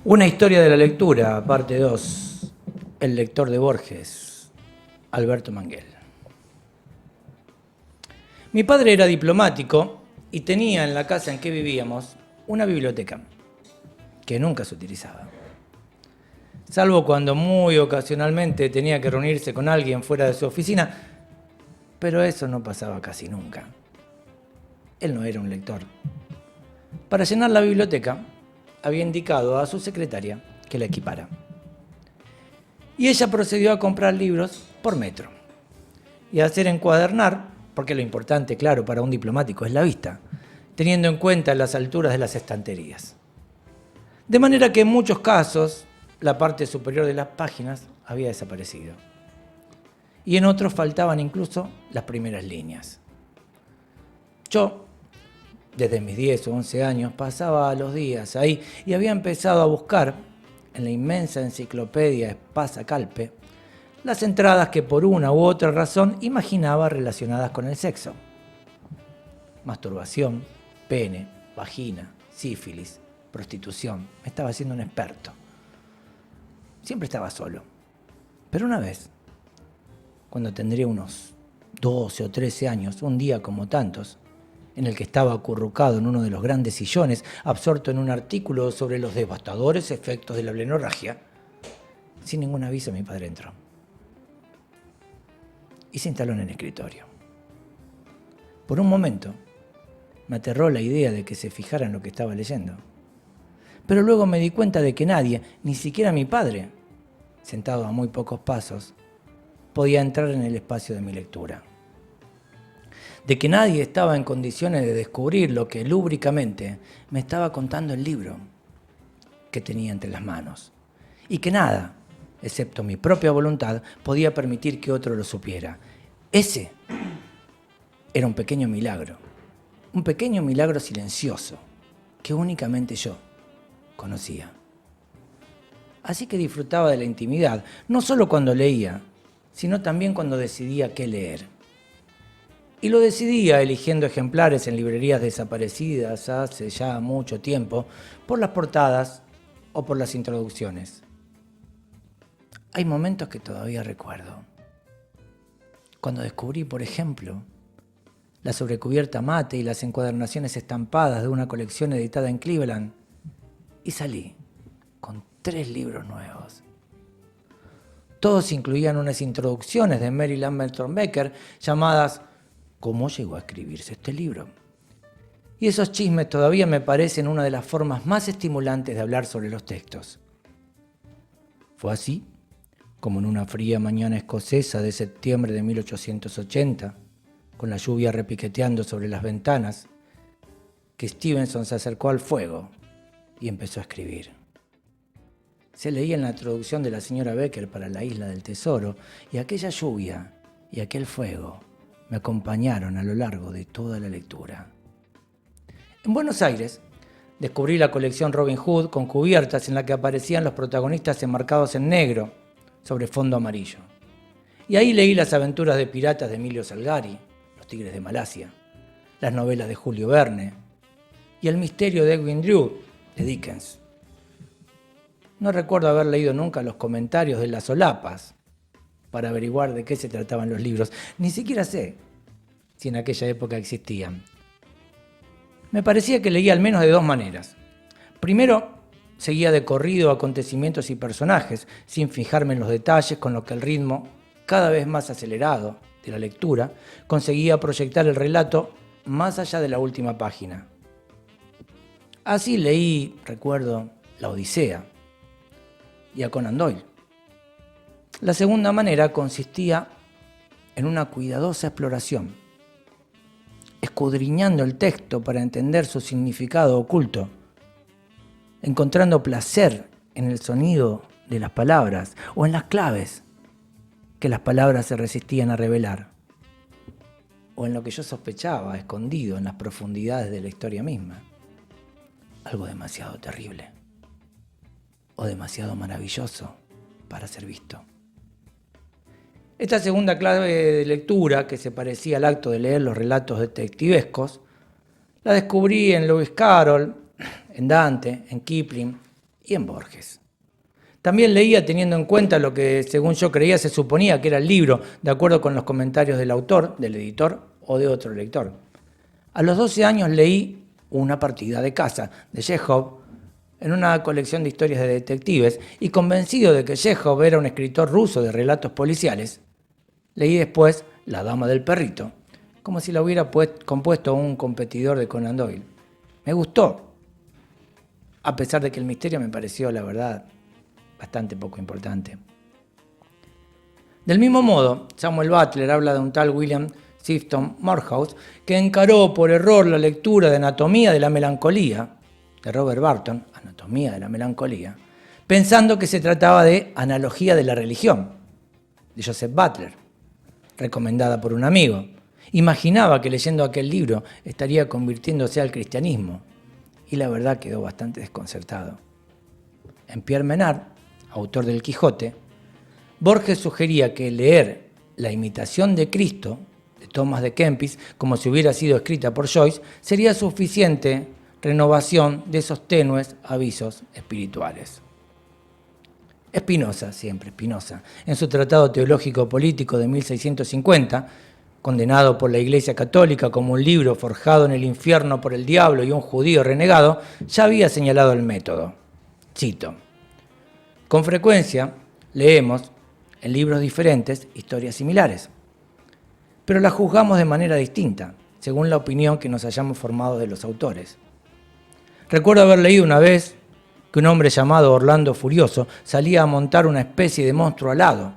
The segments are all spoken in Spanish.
Una historia de la lectura, parte 2. El lector de Borges, Alberto Manguel. Mi padre era diplomático y tenía en la casa en que vivíamos una biblioteca que nunca se utilizaba. Salvo cuando muy ocasionalmente tenía que reunirse con alguien fuera de su oficina, pero eso no pasaba casi nunca. Él no era un lector. Para llenar la biblioteca, había indicado a su secretaria que la equipara. Y ella procedió a comprar libros por metro y a hacer encuadernar, porque lo importante, claro, para un diplomático es la vista, teniendo en cuenta las alturas de las estanterías. De manera que en muchos casos la parte superior de las páginas había desaparecido. Y en otros faltaban incluso las primeras líneas. Yo, desde mis 10 o 11 años, pasaba los días ahí y había empezado a buscar en la inmensa enciclopedia Espasa Calpe las entradas que por una u otra razón imaginaba relacionadas con el sexo. Masturbación, pene, vagina, sífilis, prostitución. Me estaba haciendo un experto. Siempre estaba solo. Pero una vez, cuando tendría unos 12 o 13 años, un día como tantos, en el que estaba acurrucado en uno de los grandes sillones, absorto en un artículo sobre los devastadores efectos de la blenorragia, sin ningún aviso mi padre entró y se instaló en el escritorio. Por un momento me aterró la idea de que se fijara en lo que estaba leyendo, pero luego me di cuenta de que nadie, ni siquiera mi padre, sentado a muy pocos pasos, podía entrar en el espacio de mi lectura. De que nadie estaba en condiciones de descubrir lo que lúbricamente me estaba contando el libro que tenía entre las manos, y que nada, excepto mi propia voluntad, podía permitir que otro lo supiera. Ese era un pequeño milagro silencioso, que únicamente yo conocía. Así que disfrutaba de la intimidad, no solo cuando leía, sino también cuando decidía qué leer. Y lo decidía eligiendo ejemplares en librerías desaparecidas hace ya mucho tiempo, por las portadas o por las introducciones. Hay momentos que todavía recuerdo. Cuando descubrí, por ejemplo, la sobrecubierta mate y las encuadernaciones estampadas de una colección editada en Cleveland, y salí con 3 libros nuevos. Todos incluían unas introducciones de Mary Lamberton Becker llamadas ¿Cómo llegó a escribirse este libro? Y esos chismes todavía me parecen una de las formas más estimulantes de hablar sobre los textos. Fue así como en una fría mañana escocesa de septiembre de 1880, con la lluvia repiqueteando sobre las ventanas, que Stevenson se acercó al fuego y empezó a escribir. Se leía en la introducción de la señora Becker para La Isla del Tesoro, y aquella lluvia y aquel fuego me acompañaron a lo largo de toda la lectura. En Buenos Aires descubrí la colección Robin Hood con cubiertas en la que aparecían los protagonistas enmarcados en negro sobre fondo amarillo. Y ahí leí las aventuras de piratas de Emilio Salgari, Los Tigres de Malasia, las novelas de Julio Verne y El misterio de Edwin Drood de Dickens. No recuerdo haber leído nunca los comentarios de las solapas para averiguar de qué se trataban los libros. Ni siquiera sé si en aquella época existían. Me parecía que leía al menos de 2 maneras. Primero, seguía de corrido acontecimientos y personajes, sin fijarme en los detalles, con lo que el ritmo, cada vez más acelerado, de la lectura, conseguía proyectar el relato más allá de la última página. Así leí, recuerdo, La Odisea y a Conan Doyle. La segunda manera consistía en una cuidadosa exploración, escudriñando el texto para entender su significado oculto, encontrando placer en el sonido de las palabras o en las claves que las palabras se resistían a revelar, o en lo que yo sospechaba escondido en las profundidades de la historia misma. Algo demasiado terrible o demasiado maravilloso para ser visto. Esta segunda clave de lectura, que se parecía al acto de leer los relatos detectivescos, la descubrí en Lewis Carroll, en Dante, en Kipling y en Borges. También leía teniendo en cuenta lo que, según yo creía, se suponía que era el libro, de acuerdo con los comentarios del autor, del editor o de otro lector. A los 12 años leí Una partida de caza, de Chekhov, en una colección de historias de detectives, y convencido de que Chekhov era un escritor ruso de relatos policiales, leí después La dama del perrito, como si la hubiera compuesto un competidor de Conan Doyle. Me gustó, a pesar de que el misterio me pareció, la verdad, bastante poco importante. Del mismo modo, Samuel Butler habla de un tal William Sifton Morehouse que encaró por error la lectura de Anatomía de la Melancolía, de Robert Burton, Anatomía de la Melancolía, pensando que se trataba de Analogía de la Religión, de Joseph Butler, recomendada por un amigo. Imaginaba que leyendo aquel libro estaría convirtiéndose al cristianismo, y la verdad quedó bastante desconcertado. En Pierre Menard, autor del Quijote, Borges sugería que leer La imitación de Cristo, de Thomas de Kempis, como si hubiera sido escrita por Joyce, sería suficiente renovación de esos tenues avisos espirituales. Spinoza, siempre Spinoza, en su Tratado Teológico Político de 1650, condenado por la Iglesia Católica como un libro forjado en el infierno por el diablo y un judío renegado, ya había señalado el método. Cito: con frecuencia leemos en libros diferentes historias similares, pero las juzgamos de manera distinta, según la opinión que nos hayamos formado de los autores. Recuerdo haber leído una vez que un hombre llamado Orlando Furioso salía a montar una especie de monstruo alado,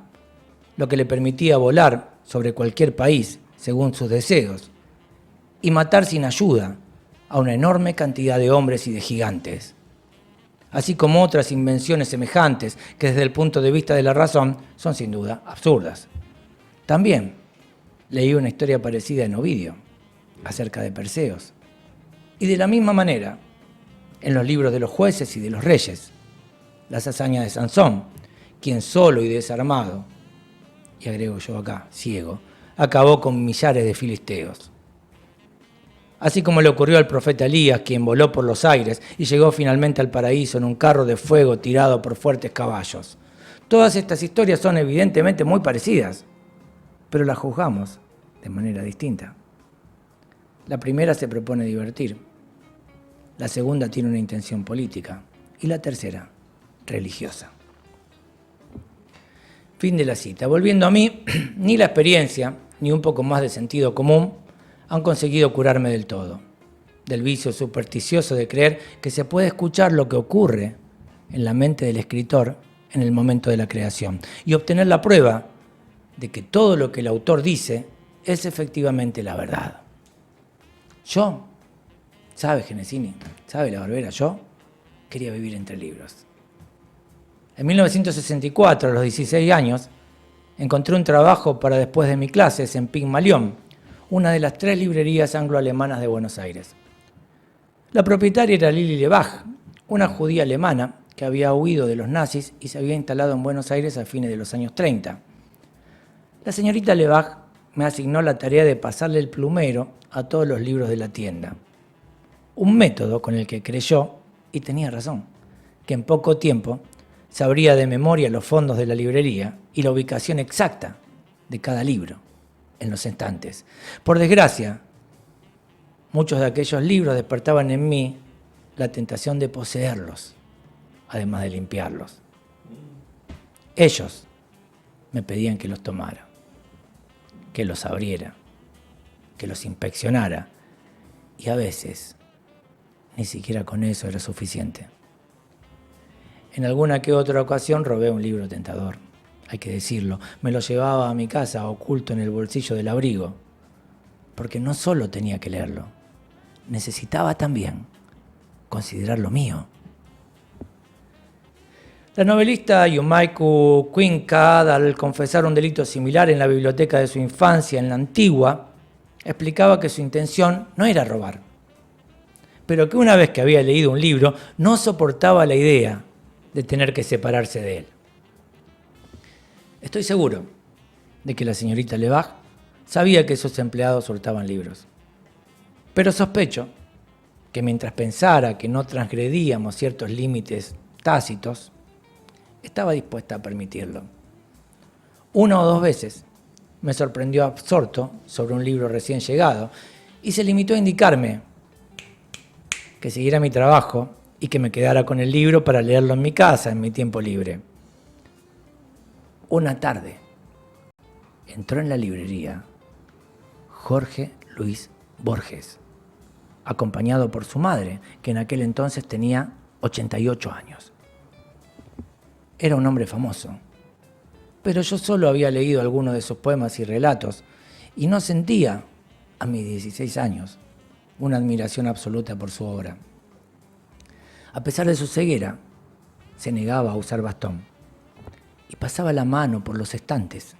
lo que le permitía volar sobre cualquier país según sus deseos y matar sin ayuda a una enorme cantidad de hombres y de gigantes, así como otras invenciones semejantes que desde el punto de vista de la razón son sin duda absurdas. También leí una historia parecida en Ovidio, acerca de Perseos, y de la misma manera, en los libros de los jueces y de los reyes, las hazañas de Sansón, quien solo y desarmado, y agrego yo acá, ciego, acabó con millares de filisteos. Así como le ocurrió al profeta Elías, quien voló por los aires y llegó finalmente al paraíso en un carro de fuego tirado por fuertes caballos. Todas estas historias son evidentemente muy parecidas, pero las juzgamos de manera distinta. La primera se propone divertir, la segunda tiene una intención política y la tercera, religiosa. Fin de la cita. Volviendo a mí, ni la experiencia, ni un poco más de sentido común han conseguido curarme del todo, del vicio supersticioso de creer que se puede escuchar lo que ocurre en la mente del escritor en el momento de la creación y obtener la prueba de que todo lo que el autor dice es efectivamente la verdad. Yo, ¿sabe Genesini? ¿Sabe La Barbera? Yo quería vivir entre libros. En 1964, a los 16 años, encontré un trabajo para después de mis clases en Pigmalión, una de las 3 librerías anglo-alemanas de Buenos Aires. La propietaria era Lili Lebach, una judía alemana que había huido de los nazis y se había instalado en Buenos Aires a fines de los años 30. La señorita Lebach me asignó la tarea de pasarle el plumero a todos los libros de la tienda. Un método con el que creyó, y tenía razón, que en poco tiempo sabría de memoria los fondos de la librería y la ubicación exacta de cada libro en los estantes. Por desgracia, muchos de aquellos libros despertaban en mí la tentación de poseerlos, además de limpiarlos. Ellos me pedían que los tomara, que los abriera, que los inspeccionara, y a veces ni siquiera con eso era suficiente. En alguna que otra ocasión robé un libro tentador, hay que decirlo. Me lo llevaba a mi casa oculto en el bolsillo del abrigo, porque no solo tenía que leerlo, necesitaba también considerarlo mío. La novelista Yumaiku Quincad, al confesar un delito similar en la biblioteca de su infancia en la Antigua, explicaba que su intención no era robar, pero que una vez que había leído un libro no soportaba la idea de tener que separarse de él. Estoy seguro de que la señorita Lebach sabía que sus empleados hurtaban libros, pero sospecho que mientras pensara que no transgredíamos ciertos límites tácitos, estaba dispuesta a permitirlo. Una o dos veces me sorprendió absorto sobre un libro recién llegado y se limitó a indicarme que siguiera mi trabajo y que me quedara con el libro para leerlo en mi casa, en mi tiempo libre. Una tarde entró en la librería Jorge Luis Borges, acompañado por su madre, que en aquel entonces tenía 88 años. Era un hombre famoso, pero yo solo había leído algunos de sus poemas y relatos y no sentía, a mis 16 años, una admiración absoluta por su obra. A pesar de su ceguera, se negaba a usar bastón y pasaba la mano por los estantes,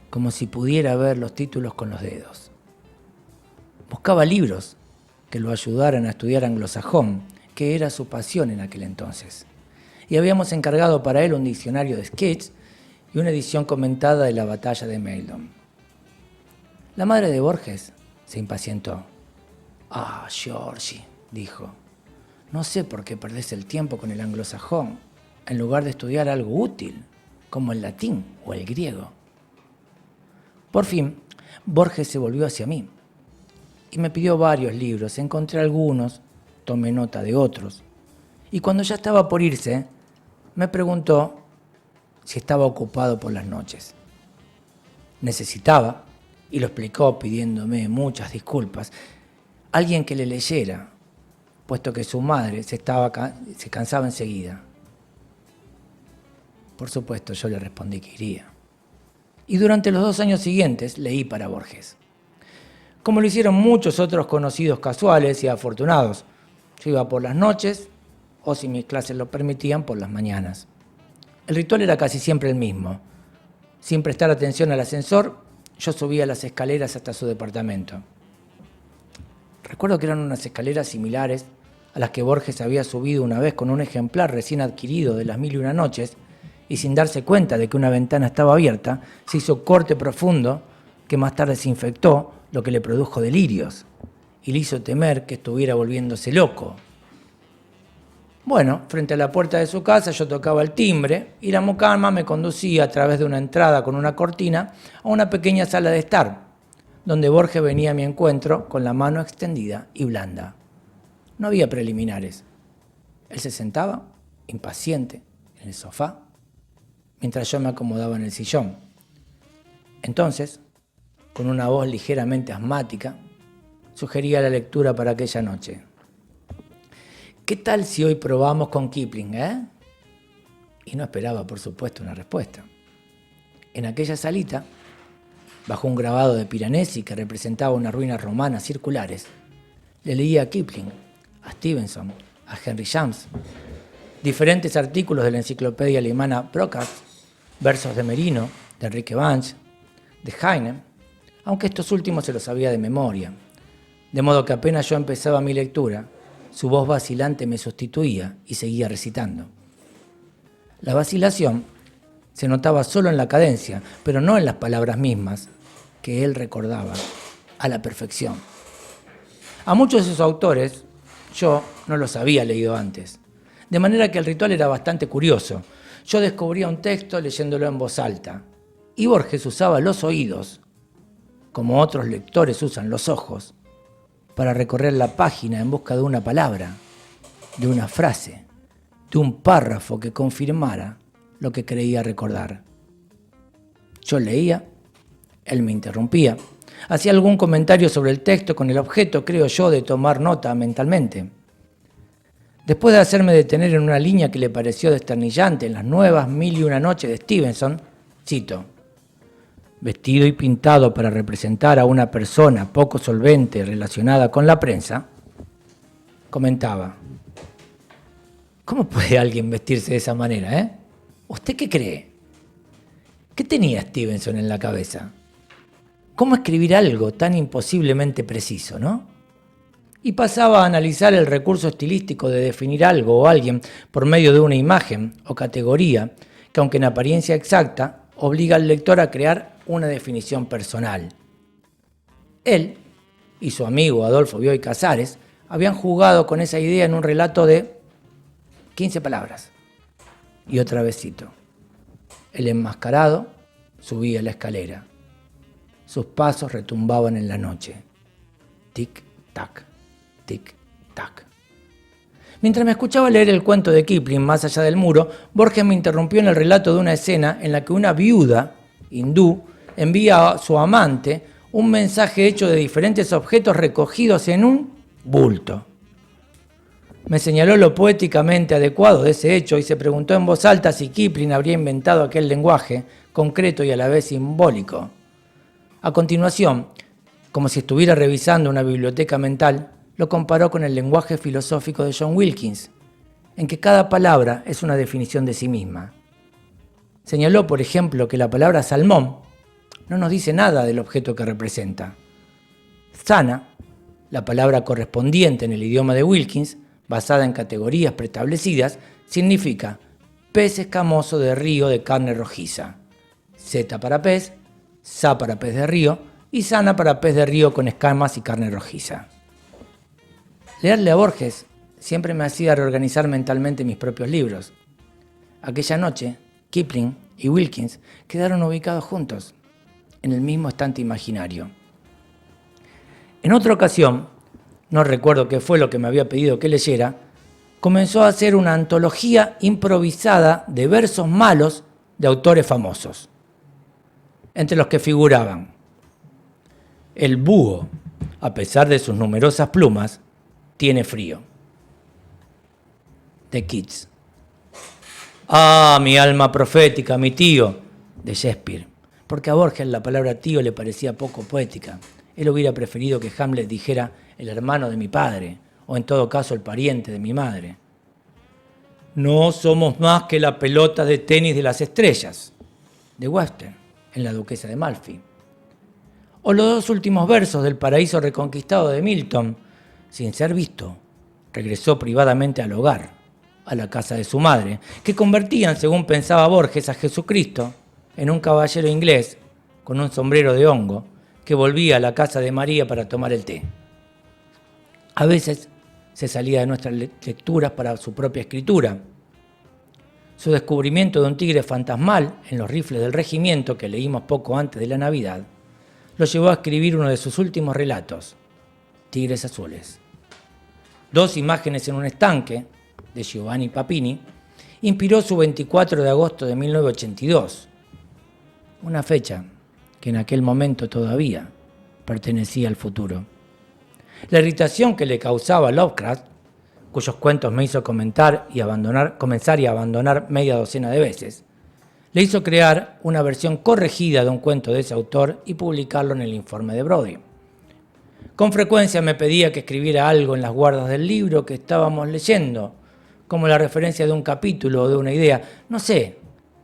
como si pudiera ver los títulos con los dedos. Buscaba libros que lo ayudaran a estudiar anglosajón, que era su pasión en aquel entonces. Y habíamos encargado para él un diccionario de sketch y una edición comentada de la batalla de Meldon. La madre de Borges se impacientó. «Ah, Georgie», dijo, «no sé por qué perdés el tiempo con el anglosajón en lugar de estudiar algo útil, como el latín o el griego». Por fin, Borges se volvió hacia mí y me pidió varios libros. Encontré algunos, tomé nota de otros. Y cuando ya estaba por irse, me preguntó si estaba ocupado por las noches. Necesitaba, y lo explicó pidiéndome muchas disculpas, alguien que le leyera, puesto que su madre se cansaba enseguida. Por supuesto, yo le respondí que iría. Y durante los 2 años siguientes leí para Borges, como lo hicieron muchos otros conocidos casuales y afortunados. Yo iba por las noches, o si mis clases lo permitían, por las mañanas. El ritual era casi siempre el mismo. Sin prestar atención al ascensor, yo subía las escaleras hasta su departamento. Recuerdo que eran unas escaleras similares a las que Borges había subido una vez con un ejemplar recién adquirido de Las Mil y Una Noches, y sin darse cuenta de que una ventana estaba abierta, se hizo corte profundo que más tarde se infectó, lo que le produjo delirios y le hizo temer que estuviera volviéndose loco. Bueno, frente a la puerta de su casa yo tocaba el timbre y la mucama me conducía a través de una entrada con una cortina a una pequeña sala de estar, donde Borges venía a mi encuentro con la mano extendida y blanda. No había preliminares. Él se sentaba, impaciente, en el sofá, mientras yo me acomodaba en el sillón. Entonces, con una voz ligeramente asmática, sugería la lectura para aquella noche. ¿Qué tal si hoy probamos con Kipling, Y no esperaba, por supuesto, una respuesta. En aquella salita, bajo un grabado de Piranesi que representaba unas ruinas romanas circulares, le leía a Kipling, a Stevenson, a Henry James, diferentes artículos de la enciclopedia alemana Brockhaus, versos de Merino, de Enrique Banch, de Heine, aunque estos últimos se los sabía de memoria, de modo que apenas yo empezaba mi lectura, su voz vacilante me sustituía y seguía recitando. La vacilación se notaba solo en la cadencia, pero no en las palabras mismas, que él recordaba a la perfección. A muchos de sus autores yo no los había leído antes, de manera que el ritual era bastante curioso. Yo descubría un texto leyéndolo en voz alta, y Borges usaba los oídos, como otros lectores usan los ojos, para recorrer la página en busca de una palabra, de una frase, de un párrafo que confirmara lo que creía recordar. Yo leía, él me interrumpía, hacía algún comentario sobre el texto con el objeto, creo yo, de tomar nota mentalmente. Después de hacerme detener en una línea que le pareció desternillante en las nuevas Mil y Una Noches de Stevenson, cito: vestido y pintado para representar a una persona poco solvente relacionada con la prensa, comentaba: ¿cómo puede alguien vestirse de esa manera, ¿Usted qué cree? ¿Qué tenía Stevenson en la cabeza? ¿Cómo escribir algo tan imposiblemente preciso, no? Y pasaba a analizar el recurso estilístico de definir algo o alguien por medio de una imagen o categoría que, aunque en apariencia exacta, obliga al lector a crear una definición personal. Él y su amigo Adolfo Bioy Casares habían jugado con esa idea en un relato de 15 palabras. Y otra vez cito. El enmascarado subía la escalera. Sus pasos retumbaban en la noche. Tic-tac, tic-tac. Mientras me escuchaba leer el cuento de Kipling, Más allá del muro, Borges me interrumpió en el relato de una escena en la que una viuda hindú envía a su amante un mensaje hecho de diferentes objetos recogidos en un bulto. Me señaló lo poéticamente adecuado de ese hecho y se preguntó en voz alta si Kipling habría inventado aquel lenguaje concreto y a la vez simbólico. A continuación, como si estuviera revisando una biblioteca mental, lo comparó con el lenguaje filosófico de John Wilkins, en que cada palabra es una definición de sí misma. Señaló, por ejemplo, que la palabra salmón no nos dice nada del objeto que representa. Sana, la palabra correspondiente en el idioma de Wilkins, basada en categorías preestablecidas, significa pez escamoso de río de carne rojiza. Zeta para pez, sa para pez de río y sana para pez de río con escamas y carne rojiza. Leerle a Borges siempre me hacía reorganizar mentalmente mis propios libros. Aquella noche, Kipling y Wilkins quedaron ubicados juntos, en el mismo estante imaginario. En otra ocasión, no recuerdo qué fue lo que me había pedido que leyera, comenzó a hacer una antología improvisada de versos malos de autores famosos, entre los que figuraban el búho, a pesar de sus numerosas plumas, tiene frío, de Keats. Ah, mi alma profética, mi tío, de Shakespeare, porque a Borges la palabra tío le parecía poco poética. Él hubiera preferido que Hamlet dijera el hermano de mi padre, o en todo caso el pariente de mi madre. No somos más que la pelota de tenis de las estrellas, de Webster, en La Duquesa de Malfi. O los dos últimos versos del Paraíso Reconquistado de Milton, sin ser visto, regresó privadamente al hogar, a la casa de su madre, que convertían, según pensaba Borges, a Jesucristo en un caballero inglés con un sombrero de hongo que volvía a la casa de María para tomar el té. A veces se salía de nuestras lecturas para su propia escritura. Su descubrimiento de un tigre fantasmal en los rifles del regimiento que leímos poco antes de la Navidad lo llevó a escribir uno de sus últimos relatos, Tigres Azules. Dos imágenes en un estanque, de Giovanni Papini, inspiró su 24 de agosto de 1982, una fecha que en aquel momento todavía pertenecía al futuro. La irritación que le causaba a Lovecraft, cuyos cuentos me hizo comenzar y abandonar media docena de veces, le hizo crear una versión corregida de un cuento de ese autor y publicarlo en el informe de Brody. Con frecuencia me pedía que escribiera algo en las guardas del libro que estábamos leyendo, como la referencia de un capítulo o de una idea. No sé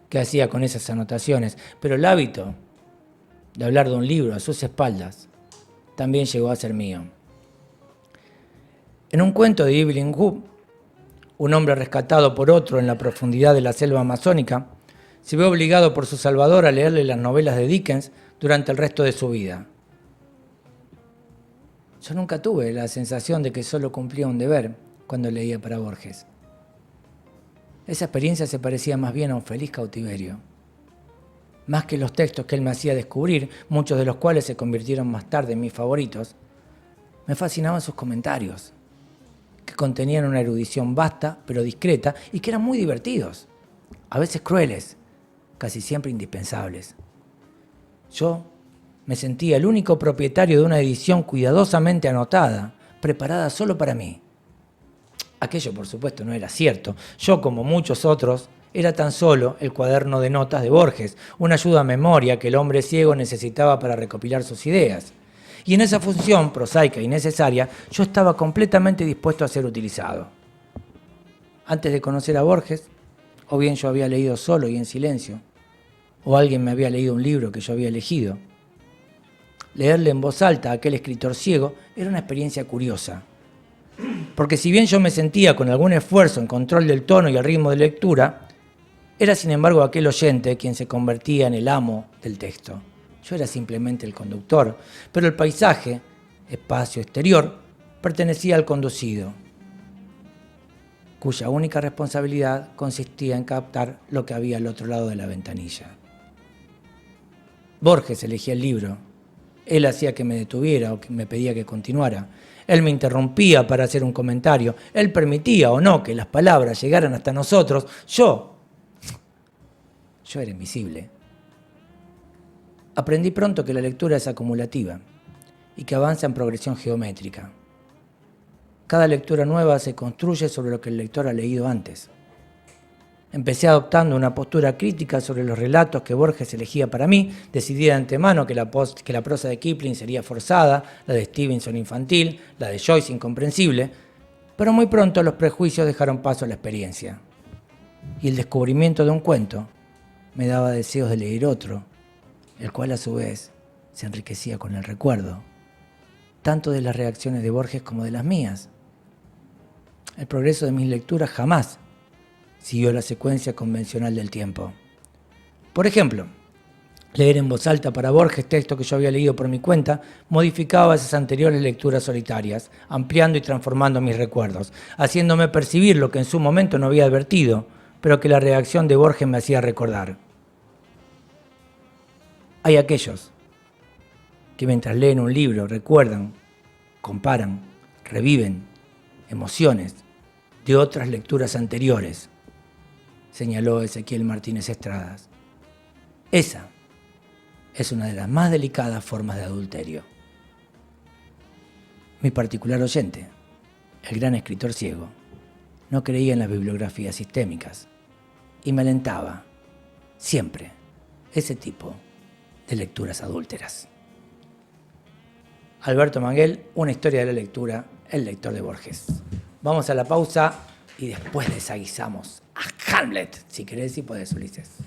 qué hacía con esas anotaciones, pero el hábito de hablar de un libro a sus espaldas también llegó a ser mío. En un cuento de Evelyn Waugh, un hombre rescatado por otro en la profundidad de la selva amazónica, se ve obligado por su salvador a leerle las novelas de Dickens durante el resto de su vida. Yo nunca tuve la sensación de que solo cumplía un deber cuando leía para Borges. Esa experiencia se parecía más bien a un feliz cautiverio. Más que los textos que él me hacía descubrir, muchos de los cuales se convirtieron más tarde en mis favoritos, me fascinaban sus comentarios, que contenían una erudición vasta pero discreta y que eran muy divertidos, a veces crueles, casi siempre indispensables. Yo me sentía el único propietario de una edición cuidadosamente anotada, preparada solo para mí. Aquello, por supuesto, no era cierto. Yo, como muchos otros, era tan solo el cuaderno de notas de Borges, una ayuda a memoria que el hombre ciego necesitaba para recopilar sus ideas. Y en esa función prosaica y necesaria, yo estaba completamente dispuesto a ser utilizado. Antes de conocer a Borges, o bien yo había leído solo y en silencio, o alguien me había leído un libro que yo había elegido. Leerle en voz alta a aquel escritor ciego era una experiencia curiosa, porque si bien yo me sentía con algún esfuerzo en control del tono y el ritmo de lectura, era sin embargo aquel oyente quien se convertía en el amo del texto. Yo era simplemente el conductor, pero el paisaje, espacio exterior, pertenecía al conducido, cuya única responsabilidad consistía en captar lo que había al otro lado de la ventanilla. Borges elegía el libro. Él hacía que me detuviera o que me pedía que continuara. Él me interrumpía para hacer un comentario. Él permitía o no que las palabras llegaran hasta nosotros. Yo era invisible. Aprendí pronto que la lectura es acumulativa y que avanza en progresión geométrica. Cada lectura nueva se construye sobre lo que el lector ha leído antes. Empecé adoptando una postura crítica sobre los relatos que Borges elegía para mí, decidí de antemano que la prosa de Kipling sería forzada, la de Stevenson infantil, la de Joyce incomprensible, pero muy pronto los prejuicios dejaron paso a la experiencia. Y el descubrimiento de un cuento me daba deseos de leer otro, el cual a su vez se enriquecía con el recuerdo, tanto de las reacciones de Borges como de las mías. El progreso de mis lecturas jamás siguió la secuencia convencional del tiempo. Por ejemplo, leer en voz alta para Borges texto que yo había leído por mi cuenta modificaba esas anteriores lecturas solitarias, ampliando y transformando mis recuerdos, haciéndome percibir lo que en su momento no había advertido, pero que la reacción de Borges me hacía recordar. Hay aquellos que mientras leen un libro recuerdan, comparan, reviven emociones de otras lecturas anteriores, señaló Ezequiel Martínez Estradas. Esa es una de las más delicadas formas de adulterio. Mi particular oyente, el gran escritor ciego, no creía en las bibliografías sistémicas y me alentaba siempre ese tipo de lecturas adúlteras. Alberto Manguel, Una historia de la lectura, el lector de Borges. Vamos a la pausa y después desaguisamos a Hamlet. Si querés, si podés, Ulises.